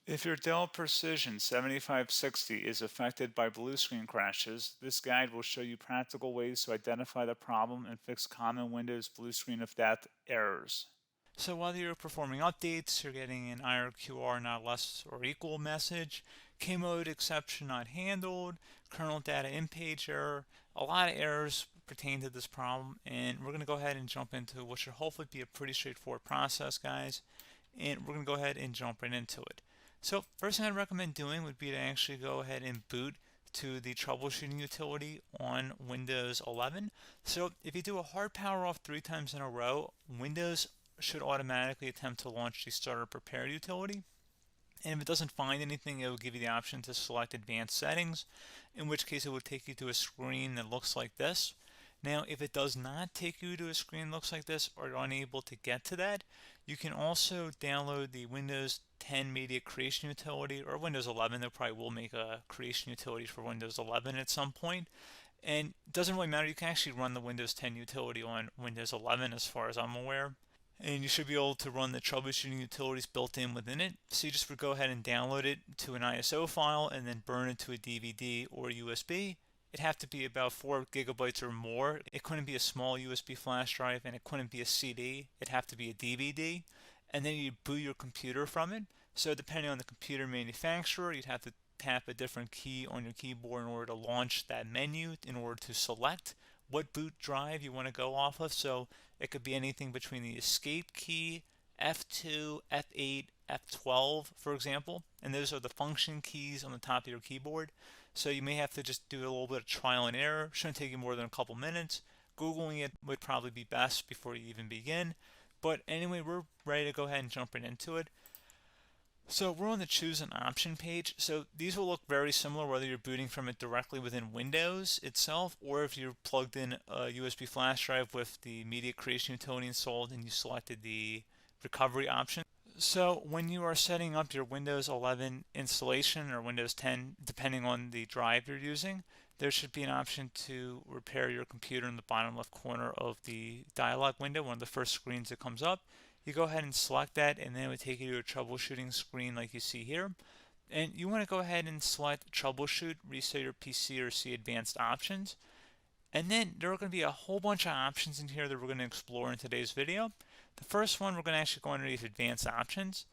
If your Dell Precision 7560 is affected by blue screen crashes, this guide will show you practical ways to identify the problem and fix common Windows blue screen of death errors. So while you're performing updates, you're getting an IRQR not less or equal message, K-mode exception not handled, kernel data in page error, a lot of errors pertain to this problem, and we're going to go ahead and jump into what should hopefully be a pretty straightforward process, guys, and we're going to go ahead and jump right into it. So first thing I'd recommend doing would be to actually go ahead and boot to the troubleshooting utility on Windows 11. So if you do a hard power off 3 times in a row, Windows should automatically attempt to launch the starter prepare utility. And if it doesn't find anything, it will give you the option to select advanced settings, in which case it will take you to a screen that looks like this. Now, if it does not take you to a screen that looks like this or you're unable to get to that, you can also download the Windows 10 Media Creation Utility or Windows 11. They probably will make a creation utility for Windows 11 at some point. And it doesn't really matter. You can actually run the Windows 10 utility on Windows 11 as far as I'm aware. And you should be able to run the troubleshooting utilities built in within it. So you just would go ahead and download it to an ISO file and then burn it to a DVD or USB. It'd have to be about 4 gigabytes or more. It couldn't be a small USB flash drive and it couldn't be a CD. It'd have to be a DVD. And then you'd boot your computer from it. So depending on the computer manufacturer, you'd have to tap a different key on your keyboard in order to launch that menu, in order to select what boot drive you want to go off of. So it could be anything between the escape key, F2, F8, F12, for example, and those are the function keys on the top of your keyboard. So you may have to just do a little bit of trial and error. Shouldn't take you more than a couple minutes. Googling it would probably be best before you even begin. But anyway, we're ready to go ahead and jump right into it. So we're on the choose an option page. So these will look very similar whether you're booting from it directly within Windows itself or if you're plugged in a USB flash drive with the media creation utility installed and you selected the recovery option. So when you are setting up your Windows 11 installation or Windows 10, depending on the drive you're using, there should be an option to repair your computer in the bottom left corner of the dialog window, one of the first screens that comes up. You go ahead and select that and then it would take you to a troubleshooting screen like you see here. And you want to go ahead and select troubleshoot, reset your PC, or see advanced options. And then there are going to be a whole bunch of options in here that we're going to explore in today's video. The first one, we're going to actually go underneath advanced options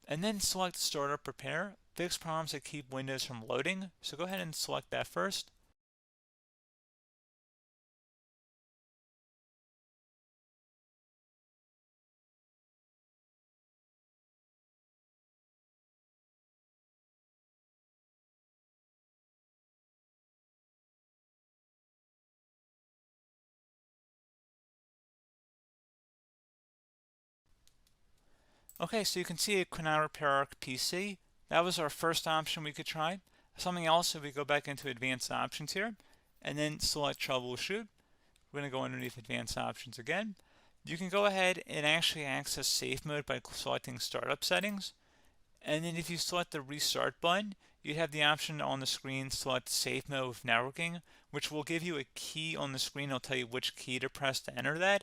and then select startup prepare, fix problems that keep Windows from loading. So go ahead and select that first. Okay, so you can see it could not repair our PC. That was our first option we could try. Something else, if we go back into advanced options here and then select troubleshoot, we're going to go underneath advanced options again. You can go ahead and actually access safe mode by selecting startup settings. And then if you select the restart button, you have the option on the screen select safe mode with networking, which will give you a key on the screen. It'll tell you which key to press to enter that.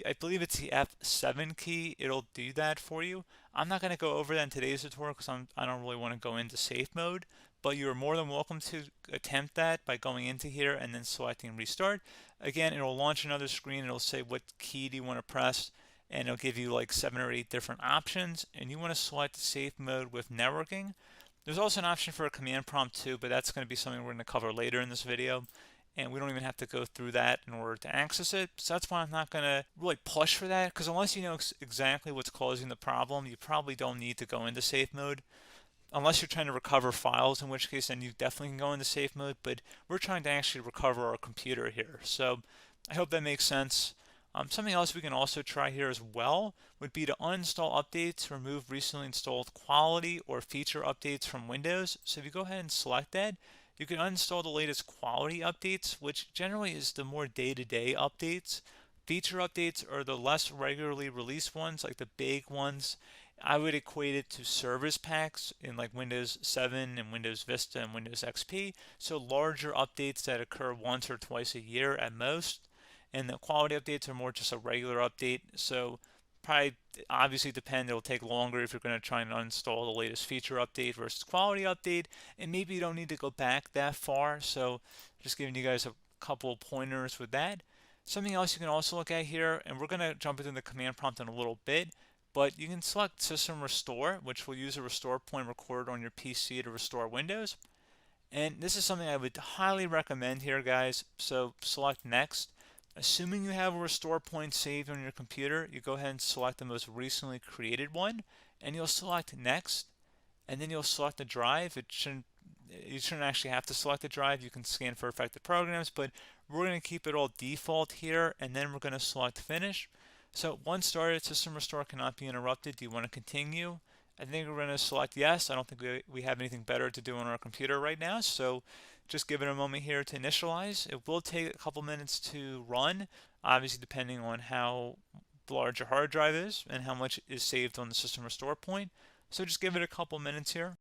I believe it's the F7 key. It'll do that for you. I'm not going to go over that in today's tutorial because I don't really want to go into safe mode, but you're more than welcome to attempt that by going into here and then selecting restart. Again, it'll launch another screen. It'll say what key do you want to press, and it'll give you like 7 or 8 different options, and you want to select safe mode with networking. There's also an option for a command prompt too, but that's going to be something we're going to cover later in this video, and we don't even have to go through that in order to access it. So that's why I'm not going to really push for that, because unless you know exactly what's causing the problem, you probably don't need to go into safe mode. Unless you're trying to recover files, in which case then you definitely can go into safe mode, but we're trying to actually recover our computer here. So I hope that makes sense. Something else we can also try here as well would be to uninstall updates, remove recently installed quality or feature updates from Windows. So if you go ahead and select that, you can uninstall the latest quality updates, which generally is the more day-to-day updates. Feature updates are the less regularly released ones, like the big ones. I would equate it to service packs in like Windows 7 and Windows Vista and Windows XP. So larger updates that occur once or twice a year at most. And the quality updates are more just a regular update. So probably obviously depend. It'll take longer if you're going to try and uninstall the latest feature update versus quality update, and maybe you don't need to go back that far. So just giving you guys a couple of pointers with that. Something else you can also look at here, and we're going to jump into the command prompt in a little bit, but you can select System Restore, which will use a restore point recorded on your PC to restore Windows. And this is something I would highly recommend here, guys. So select Next. Assuming you have a restore point saved on your computer, you go ahead and select the most recently created one, and you'll select Next, and then you'll select the drive. You shouldn't actually have to select the drive. You can scan for affected programs, but we're going to keep it all default here, and then we're going to select Finish. So once started, System Restore cannot be interrupted. Do you want to continue? I think we're going to select yes. I don't think we have anything better to do on our computer right now, so just give it a moment here to initialize. It will take a couple minutes to run, obviously depending on how large your hard drive is and how much is saved on the System Restore point. So just give it a couple minutes here.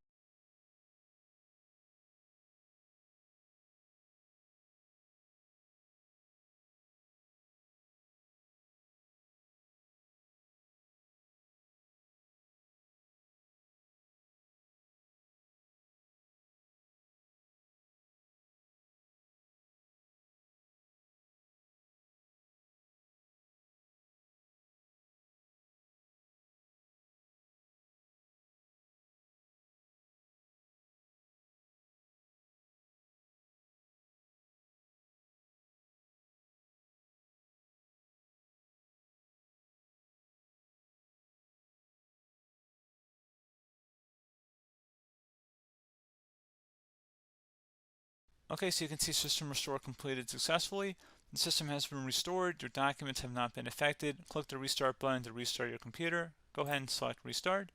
Okay, so you can see System Restore completed successfully. The system has been restored. Your documents have not been affected. Click the Restart button to restart your computer. Go ahead and select Restart.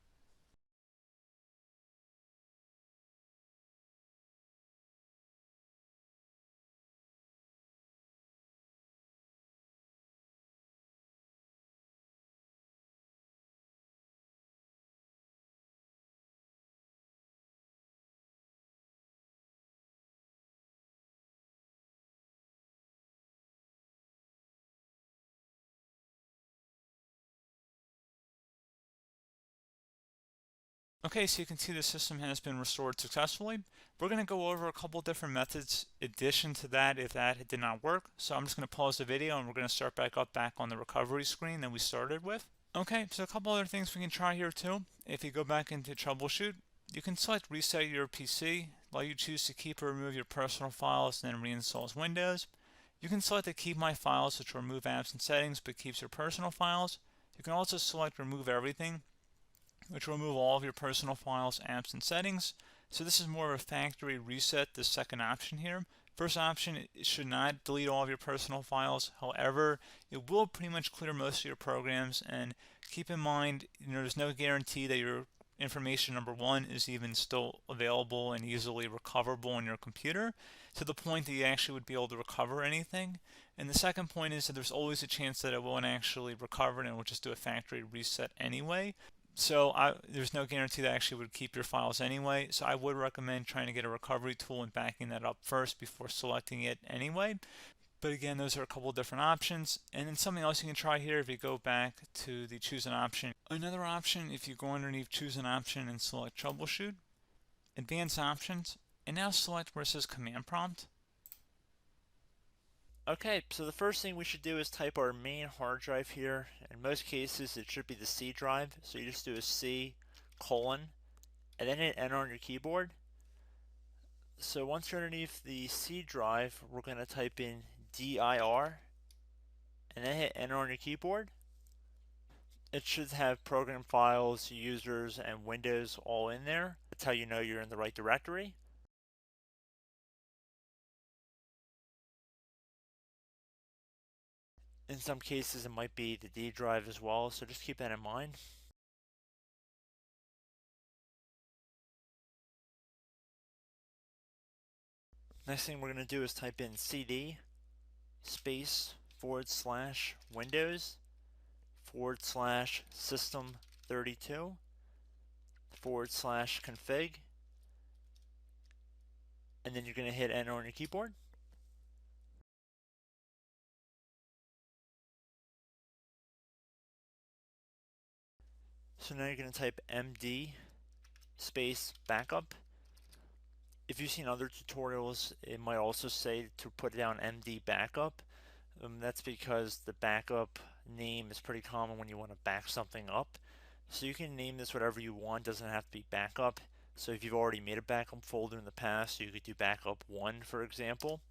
Okay, so you can see the system has been restored successfully. We're going to go over a couple different methods in addition to that if that did not work. So I'm just going to pause the video and we're going to start back up back on the recovery screen that we started with. Okay, so a couple other things we can try here too. If you go back into troubleshoot, you can select reset your PC, while you choose to keep or remove your personal files and then reinstalls Windows. You can select to keep my files, which will remove apps and settings but keeps your personal files. You can also select remove everything, which will remove all of your personal files, apps, and settings. So this is more of a factory reset, the second option here. First option, it should not delete all of your personal files. However, it will pretty much clear most of your programs. And keep in mind, there's no guarantee that your information, number one, is even still available and easily recoverable on your computer to the point that you actually would be able to recover anything. And the second point is that there's always a chance that it won't actually recover and it will just do a factory reset anyway. So there's no guarantee that actually would keep your files anyway. So I would recommend trying to get a recovery tool and backing that up first before selecting it anyway. But again, those are a couple different options. And then something else you can try here if you go back to the choose an option. Another option, if you go underneath choose an option and select troubleshoot, advanced options, and now select where it says command prompt. Okay, so the first thing we should do is type our main hard drive here. In most cases, it should be the C drive. So you just do a C colon and then hit enter on your keyboard. So once you're underneath the C drive, we're going to type in dir and then hit enter on your keyboard. It should have program files, users, and Windows all in there. That's how you know you're in the right directory. In some cases, it might be the D drive as well, so just keep that in mind. Next thing we're going to do is type in cd space / Windows / system 32 / config, and then you're going to hit enter on your keyboard. So now you're going to type MD space backup. If you've seen other tutorials, it might also say to put down MD backup. That's because the backup name is pretty common when you want to back something up. So you can name this whatever you want, doesn't have to be backup. So if you've already made a backup folder in the past, you could do backup 1, for example.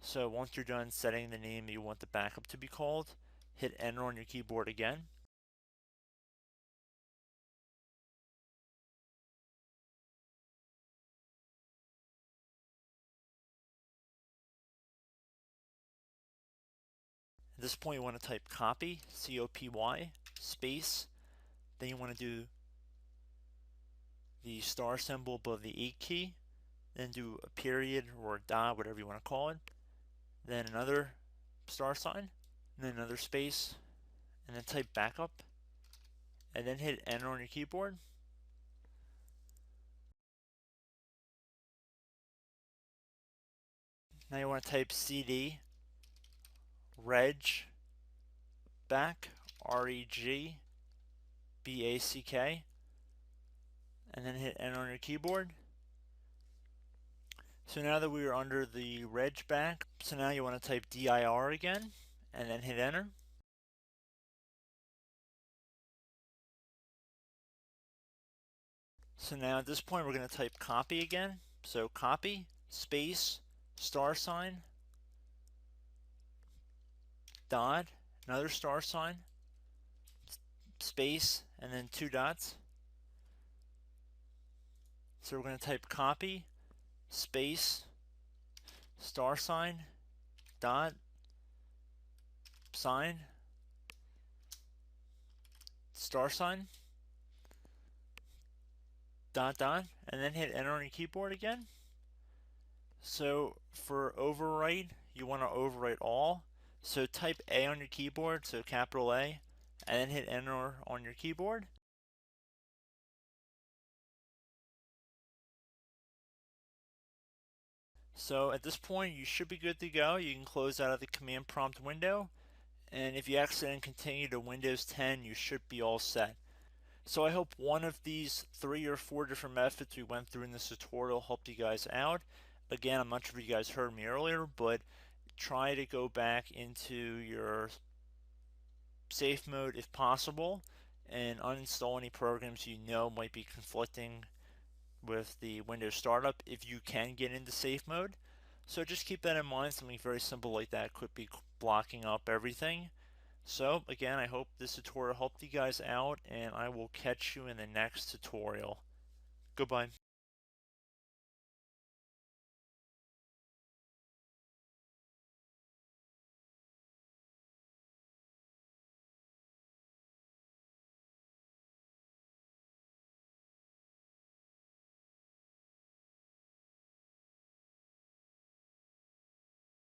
So once you're done setting the name you want the backup to be called, hit enter on your keyboard again. At this point you want to type copy, C-O-P-Y, space, then you want to do the star symbol above the 8 key, then do a period or a dot, whatever you want to call it, then another star sign, and then another space, and then type backup, and then hit enter on your keyboard. Now you want to type CD reg back, R-E-G-B-A-C-K, and then hit enter on your keyboard. So now that we are under the reg back, so now you want to type dir again, and then hit enter. So now at this point we're going to type copy again. So copy, space, star sign, dot, another star sign, space, and then 2 dots. So we're going to type copy, space, star sign, dot, sign, star sign, dot, dot, and then hit enter on your keyboard again. So for overwrite, you want to overwrite all. So type A on your keyboard, so capital A, and then hit enter on your keyboard. So at this point you should be good to go. You can close out of the command prompt window, and if you accidentally continue to Windows 10 you should be all set. So I hope one of these 3 or 4 different methods we went through in this tutorial helped you guys out. Again, I'm not sure if you guys heard me earlier, but try to go back into your safe mode if possible and uninstall any programs you know might be conflicting with the Windows startup if you can get into safe mode. So just keep that in mind. Something very simple like that could be blocking up everything. So again, I hope this tutorial helped you guys out, and I will catch you in the next tutorial. Goodbye.